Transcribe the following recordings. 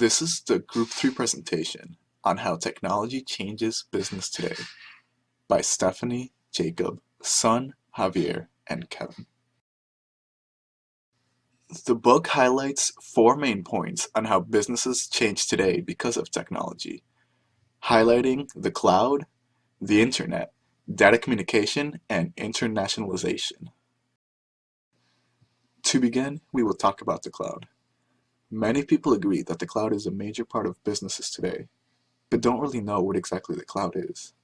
This is the Group 3 presentation on how technology changes business today by Stephanie, Jacob, Sun, Javier, and Kevin. The book highlights 4 main points on how businesses change today because of technology, highlighting the cloud, the internet, data communication, and internationalization. To begin, we will talk about the cloud. Many people agree that the cloud is a major part of businesses today, but don't really know what exactly the cloud is.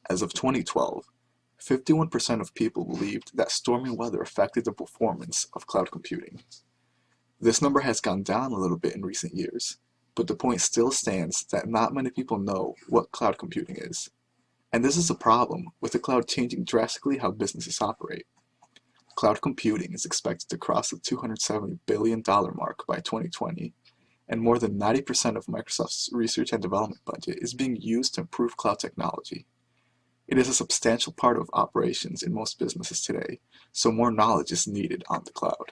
As of 2012, 51% of people believed that stormy weather affected the performance of cloud computing. This number has gone down a little bit in recent years, but the point still stands that not many people know what cloud computing is. And this is a problem, with the cloud changing drastically how businesses operate. Cloud computing is expected to cross the $270 billion mark by 2020, and more than 90% of Microsoft's research and development budget is being used to improve cloud technology. It is a substantial part of operations in most businesses today, so more knowledge is needed on the cloud.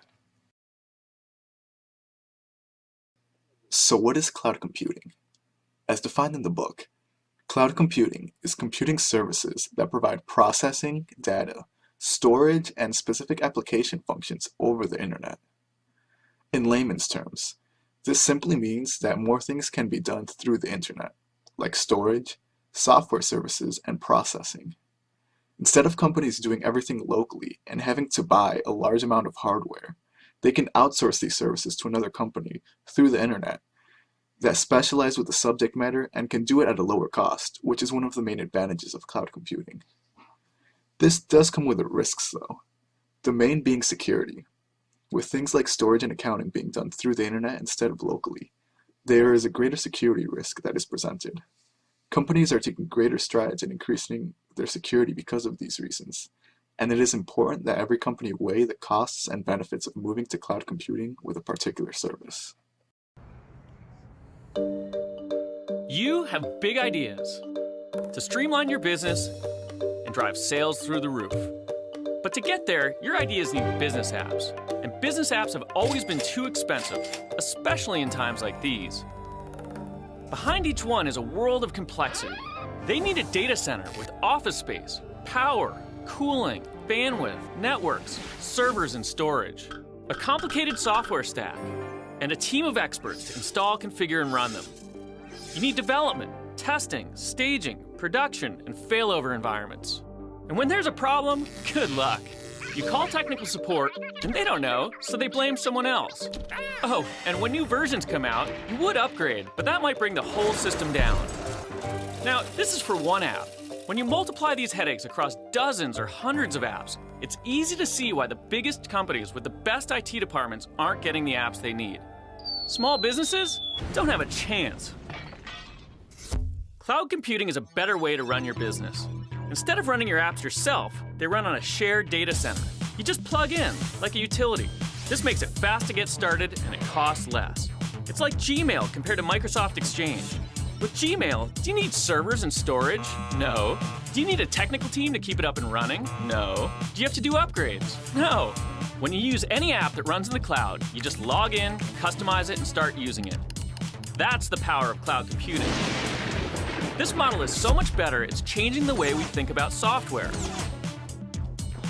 So what is cloud computing? As defined in the book, cloud computing is computing services that provide processing, data, storage, and specific application functions over the internet. In layman's terms, this simply means that more things can be done through the internet, like storage, software services, and processing. Instead of companies doing everything locally and having to buy a large amount of hardware, they can outsource these services to another company through the internet that specialize with the subject matter and can do it at a lower cost, which is one of the main advantages of cloud computing. This does come with risks though, the main being security. With things like storage and accounting being done through the internet instead of locally, there is a greater security risk that is presented. Companies are taking greater strides in increasing their security because of these reasons, and it is important that every company weigh the costs and benefits of moving to cloud computing with a particular service. You have big ideas to streamline your business and drive sales through the roof. But to get there, your ideas need business apps. And business apps have always been too expensive, especially in times like these. Behind each one is a world of complexity. They need a data center with office space, power, cooling, bandwidth, networks, servers, and storage. A complicated software stack, and a team of experts to install, configure, and run them. You need development, testing, staging, production, and failover environments. And when there's a problem, good luck. You call technical support, and they don't know, so they blame someone else. Oh, and when new versions come out, you would upgrade, but that might bring the whole system down. Now, this is for one app. When you multiply these headaches across dozens or hundreds of apps, it's easy to see why the biggest companies with the best IT departments aren't getting the apps they need. Small businesses don't have a chance. Cloud computing is a better way to run your business. Instead of running your apps yourself, they run on a shared data center. You just plug in, like a utility. This makes it fast to get started and it costs less. It's like Gmail compared to Microsoft Exchange. With Gmail, do you need servers and storage? No. Do you need a technical team to keep it up and running? No. Do you have to do upgrades? No. When you use any app that runs in the cloud, you just log in, customize it, and start using it. That's the power of cloud computing. This model is so much better, it's changing the way we think about software.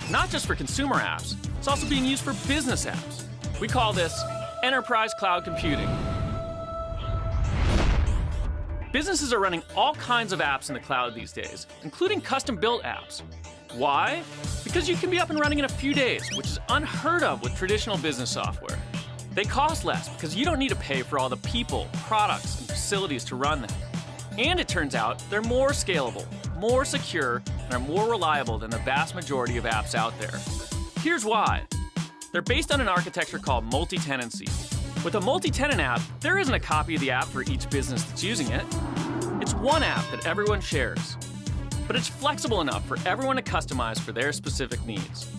Not just for consumer apps, it's also being used for business apps. We call this enterprise cloud computing. Businesses are running all kinds of apps in the cloud these days, including custom-built apps. Why? Because you can be up and running in a few days, which is unheard of with traditional business software. They cost less because you don't need to pay for all the people, products, and facilities to run them. And it turns out they're more scalable, more secure, and are more reliable than the vast majority of apps out there. Here's why. They're based on an architecture called multi-tenancy. With a multi-tenant app, there isn't a copy of the app for each business that's using it. It's one app that everyone shares. But it's flexible enough for everyone to customize for their specific needs.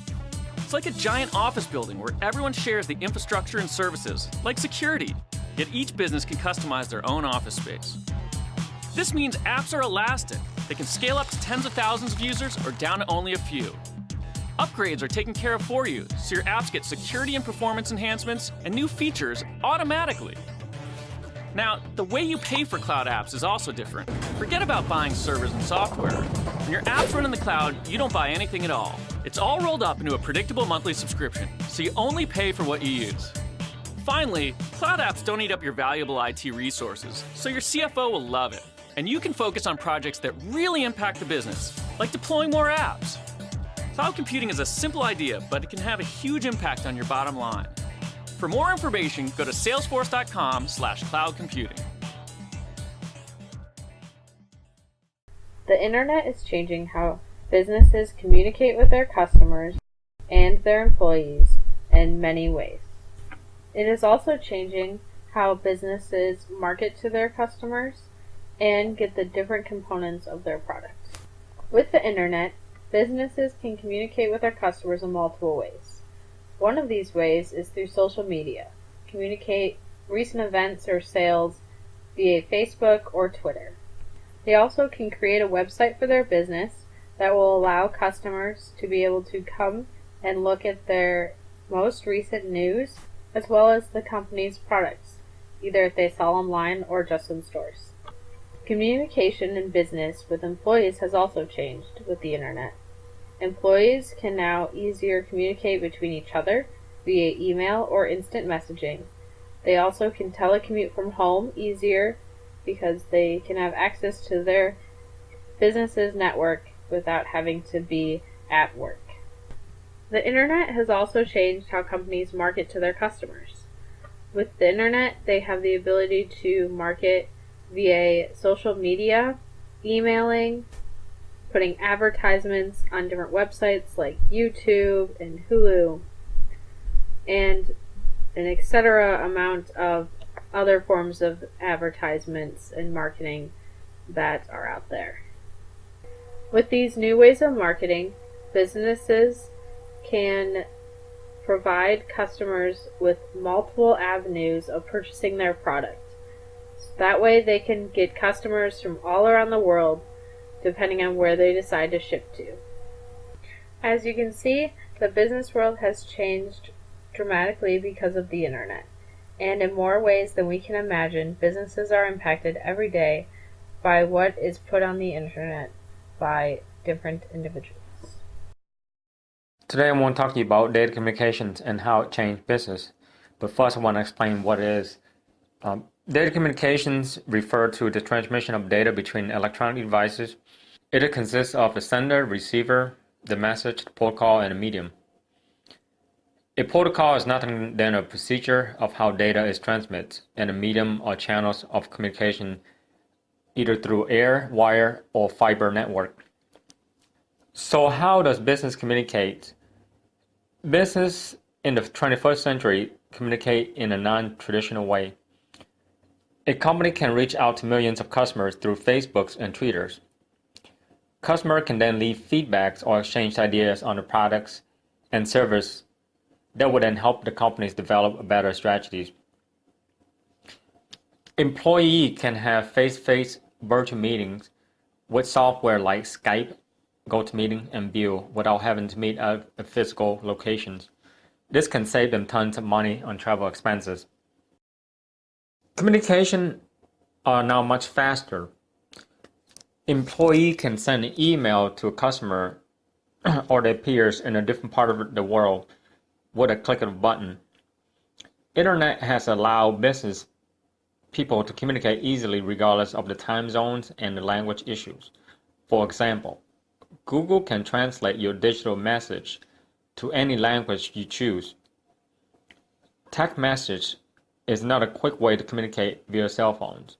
It's like a giant office building where everyone shares the infrastructure and services, like security, yet each business can customize their own office space. This means apps are elastic. They can scale up to tens of thousands of users or down to only a few. Upgrades are taken care of for you, so your apps get security and performance enhancements and new features automatically. Now, the way you pay for cloud apps is also different. Forget about buying servers and software. When your apps run in the cloud, you don't buy anything at all. It's all rolled up into a predictable monthly subscription, so you only pay for what you use. Finally, cloud apps don't eat up your valuable IT resources, so your CFO will love it. And you can focus on projects that really impact the business, like deploying more apps. Cloud computing is a simple idea, but it can have a huge impact on your bottom line. For more information, go to salesforce.com/cloudcomputing. The internet is changing how businesses communicate with their customers and their employees in many ways. It is also changing how businesses market to their customers and get the different components of their products. With the internet, businesses can communicate with their customers in multiple ways. One of these ways is through social media. Communicate recent events or sales via Facebook or Twitter. They also can create a website for their business that will allow customers to be able to come and look at their most recent news as well as the company's products, either if they sell online or just in stores. Communication in business with employees has also changed with the internet. Employees can now easier communicate between each other via email or instant messaging. They also can telecommute from home easier because they can have access to their business's network without having to be at work. The internet has also changed how companies market to their customers. With the internet, they have the ability to market via social media, emailing, putting advertisements on different websites like YouTube and Hulu, and an etc. amount of other forms of advertisements and marketing that are out there. With these new ways of marketing, businesses can provide customers with multiple avenues of purchasing their product. So that way they can get customers from all around the world depending on where they decide to ship to. As you can see, the business world has changed dramatically because of the internet. And in more ways than we can imagine, businesses are impacted every day by what is put on the internet by different individuals. Today I want to talk to you about data communications and how it changed business. But first I want to explain what it is. Data communications refer to the transmission of data between electronic devices. It consists of a sender, receiver, the message, the protocol, and a medium. A protocol is nothing than a procedure of how data is transmitted and a medium or channels of communication either through air, wire, or fiber network. So how does business communicate? Business in the 21st century communicate in a non-traditional way. A company can reach out to millions of customers through Facebooks and Twitters. Customer can then leave feedbacks or exchange ideas on the products and service that would then help the companies develop better strategies. Employee can have face-to-face virtual meetings with software like Skype, GoToMeeting, and View without having to meet at physical locations. This can save them tons of money on travel expenses. Communication are now much faster. Employee can send an email to a customer or their peers in a different part of the world with a click of a button. Internet has allowed business people to communicate easily regardless of the time zones and the language issues. For example, Google can translate your digital message to any language you choose. Text message is not a quick way to communicate via cell phones.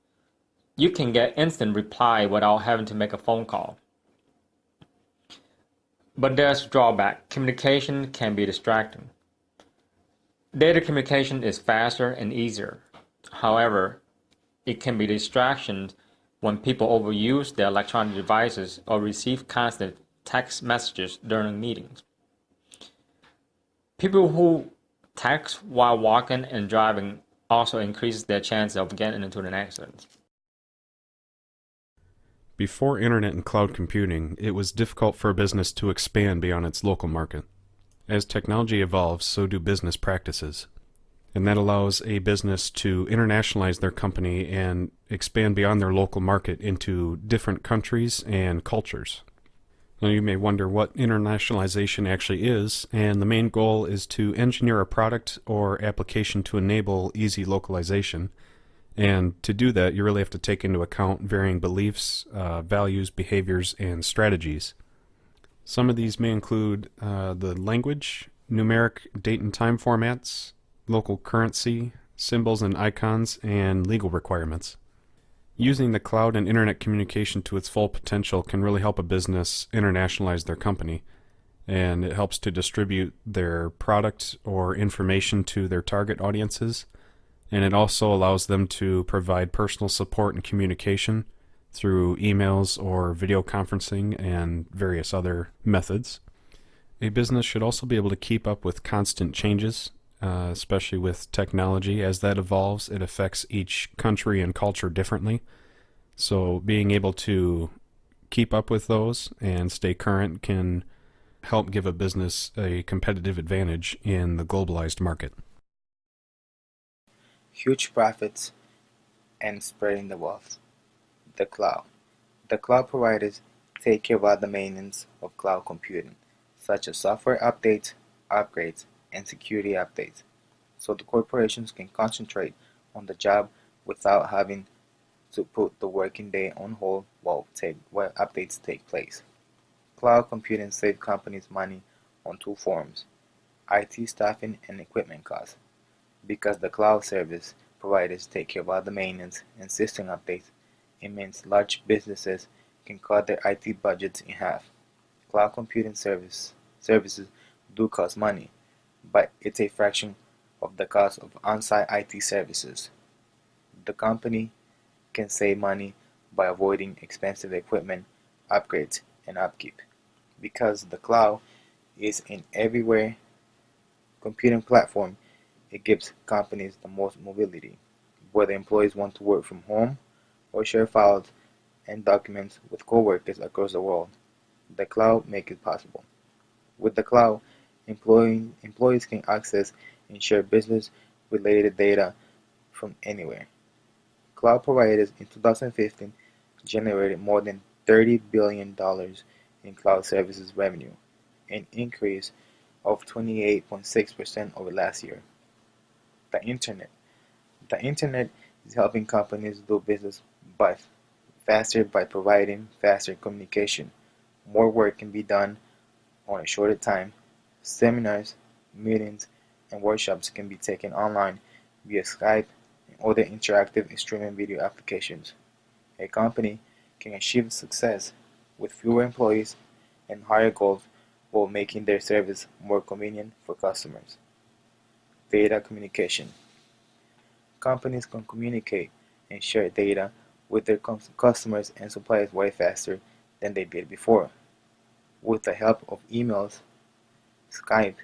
You can get instant reply without having to make a phone call. But there's a drawback. Communication can be distracting. Data communication is faster and easier. However, it can be distractions when people overuse their electronic devices or receive constant text messages during meetings. People who text while walking and driving also increases their chance of getting into an accident. Before internet and cloud computing, it was difficult for a business to expand beyond its local market. As technology evolves, so do business practices. And that allows a business to internationalize their company and expand beyond their local market into different countries and cultures. Now, you may wonder what internationalization actually is, and the main goal is to engineer a product or application to enable easy localization. And to do that, you really have to take into account varying beliefs, values, behaviors, and strategies. Some of these may include the language, numeric date and time formats, local currency, symbols and icons, and legal requirements. Using the cloud and internet communication to its full potential can really help a business internationalize their company, and it helps to distribute their product or information to their target audiences, and it also allows them to provide personal support and communication through emails or video conferencing and various other methods. A business should also be able to keep up with constant changes, especially with technology. As that evolves, it affects each country and culture differently. So being able to keep up with those and stay current can help give a business a competitive advantage in the globalized market. Huge profits and spreading the wealth. The cloud. The cloud providers take care of all the maintenance of cloud computing, such as software updates, upgrades, and security updates, so the corporations can concentrate on the job without having to put the working day on hold while updates take place. Cloud computing saves companies money on two forms: IT staffing and equipment costs. Because the cloud service providers take care of all the maintenance and system updates, it means large businesses can cut their IT budgets in half. Cloud computing services do cost money, but it's a fraction of the cost of on-site IT services. The company can save money by avoiding expensive equipment upgrades and upkeep. Because the cloud is an everywhere computing platform, it gives companies the most mobility, whether employees want to work from home or share files and documents with coworkers across the world. The cloud makes it possible. With the cloud, employees can access and share business-related data from anywhere. Cloud providers in 2015 generated more than $30 billion in cloud services revenue, an increase of 28.6% over last year. The Internet. The Internet is helping companies do business by faster by providing faster communication. More work can be done on a shorter time. Seminars, meetings, and workshops can be taken online via Skype and other interactive streaming video applications. A company can achieve success with fewer employees and higher goals while making their service more convenient for customers. Data communication. Companies can communicate and share data with their customers and suppliers way faster than they did before. With the help of emails, Skype,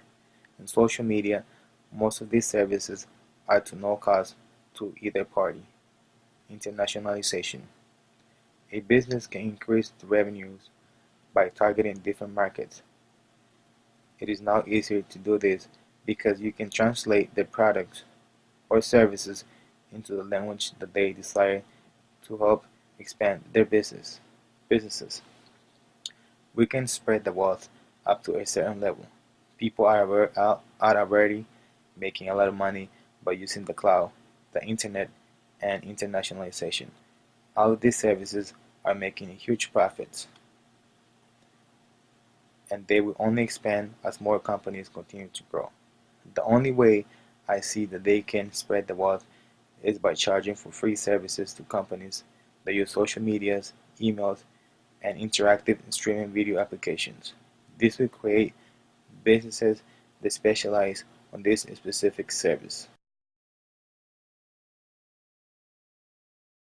and social media, most of these services are to no cost to either party. Internationalization. A business can increase the revenues by targeting different markets. It is now easier to do this because you can translate their products or services into the language that they desire to help expand their businesses. We can spread the wealth up to a certain level. People are already making a lot of money by using the cloud, the internet, and internationalization. All of these services are making huge profits, and they will only expand as more companies continue to grow. The only way I see that they can spread the wealth is by charging for free services to companies that use social medias, emails, and interactive streaming video applications. This will create businesses that specialize on this specific service.